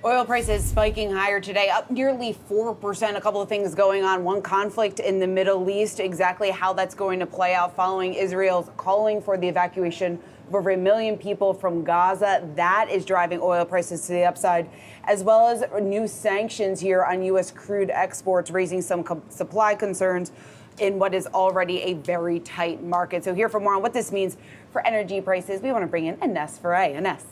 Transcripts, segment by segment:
Oil prices spiking higher today, up nearly 4%. A couple of things going on. One, conflict in the Middle East, exactly how that's going to play out following Israel's calling for the evacuation of over 1 million people from Gaza. That is driving oil prices to the upside, as well as new sanctions here on U.S. crude exports, raising some supply concerns in what is already a very tight market. So here for more on what this means for energy prices, we want to bring in Ines Ferre. Ines.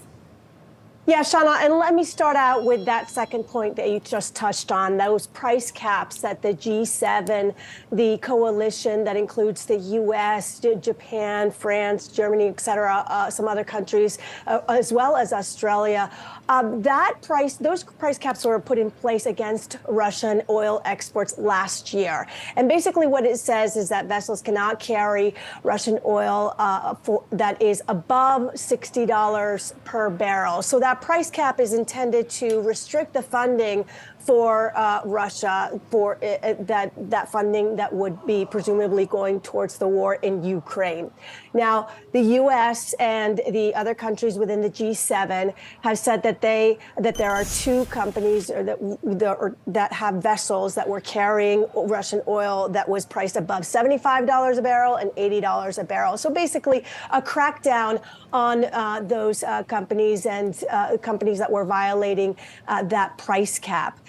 Yeah, Shauna, and let me start out with that second point that you just touched on, those price caps that the G7, the coalition that includes the U.S., Japan, France, Germany, et cetera, some other countries, as well as Australia. Those price caps were put in place against Russian oil exports last year. And basically what it says is that vessels cannot carry Russian oil that is above $60 per barrel. So that price cap is intended to restrict the funding for Russia, for that funding that would be presumably going towards the war in Ukraine. Now, the U.S. and the other countries within the G7 have said that there are two companies that have vessels that were carrying Russian oil that was priced above $75 a barrel and $80 a barrel. So basically, a crackdown on those companies and companies that were violating that price cap.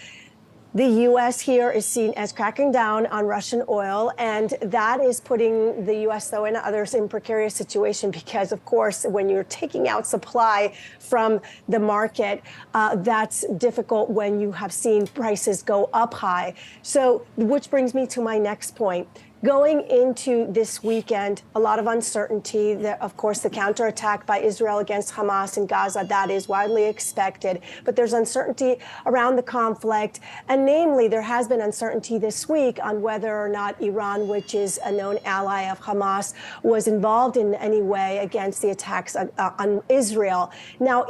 The U.S. here is seen as cracking down on Russian oil, and that is putting the U.S., though, and others in precarious situation because, of course, when you're taking out supply from the market, that's difficult when you have seen prices go up high. So, which brings me to my next point. Going into this weekend, a lot of uncertainty. Of course, the counterattack by Israel against Hamas in Gaza, that is widely expected. But there's uncertainty around the conflict. And namely, there has been uncertainty this week on whether or not Iran, which is a known ally of Hamas, was involved in any way against the attacks on Israel. Now,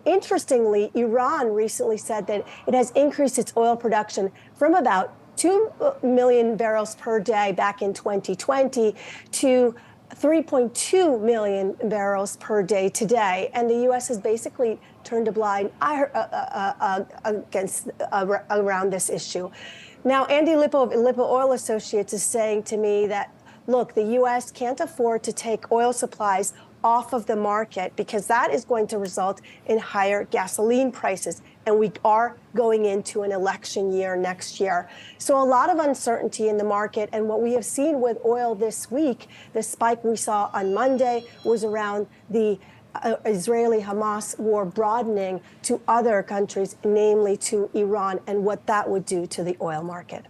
interestingly, Iran recently said that it has increased its oil production from about 2 million barrels per day back in 2020 to 3.2 million barrels per day today. And the U.S. has basically turned a blind eye around this issue. Now, Andy Lippo of Lippo Oil Associates is saying to me that, look, the U.S. can't afford to take oil supplies off of the market because that is going to result in higher gasoline prices. And we are going into an election year next year. So a lot of uncertainty in the market. And what we have seen with oil this week, the spike we saw on Monday was around the Israeli-Hamas war broadening to other countries, namely to Iran, and what that would do to the oil market.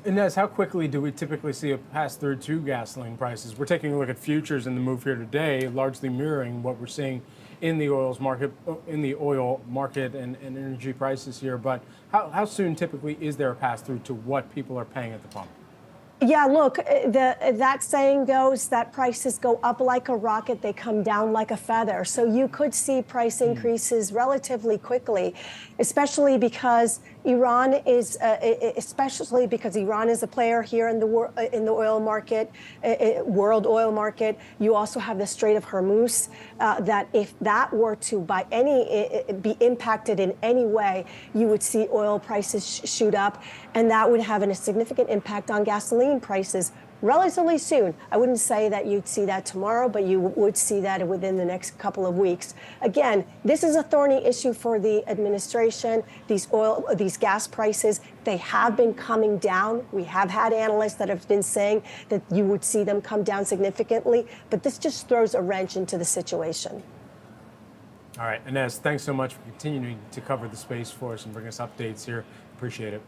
Ines, how quickly do we typically see a pass-through to gasoline prices? We're taking a look at futures in the move here today, largely mirroring what we're seeing in the oil market and energy prices here. But how soon typically is there a pass-through to what people are paying at the pump? Yeah, look, that saying goes that prices go up like a rocket, they come down like a feather. So you could see price increases relatively quickly, especially because Iran is a player here in the oil market, world oil market. You also have the Strait of Hormuz. That if that were to be impacted in any way, you would see oil prices shoot up, and that would have a significant impact on gasoline prices relatively soon. I wouldn't say that you'd see that tomorrow, but you would see that within the next couple of weeks. Again, this is a thorny issue for the administration. These gas prices, they have been coming down. We have had analysts that have been saying that you would see them come down significantly, but this just throws a wrench into the situation. All right, Ines, thanks so much for continuing to cover the space for us and bring us updates here. Appreciate it.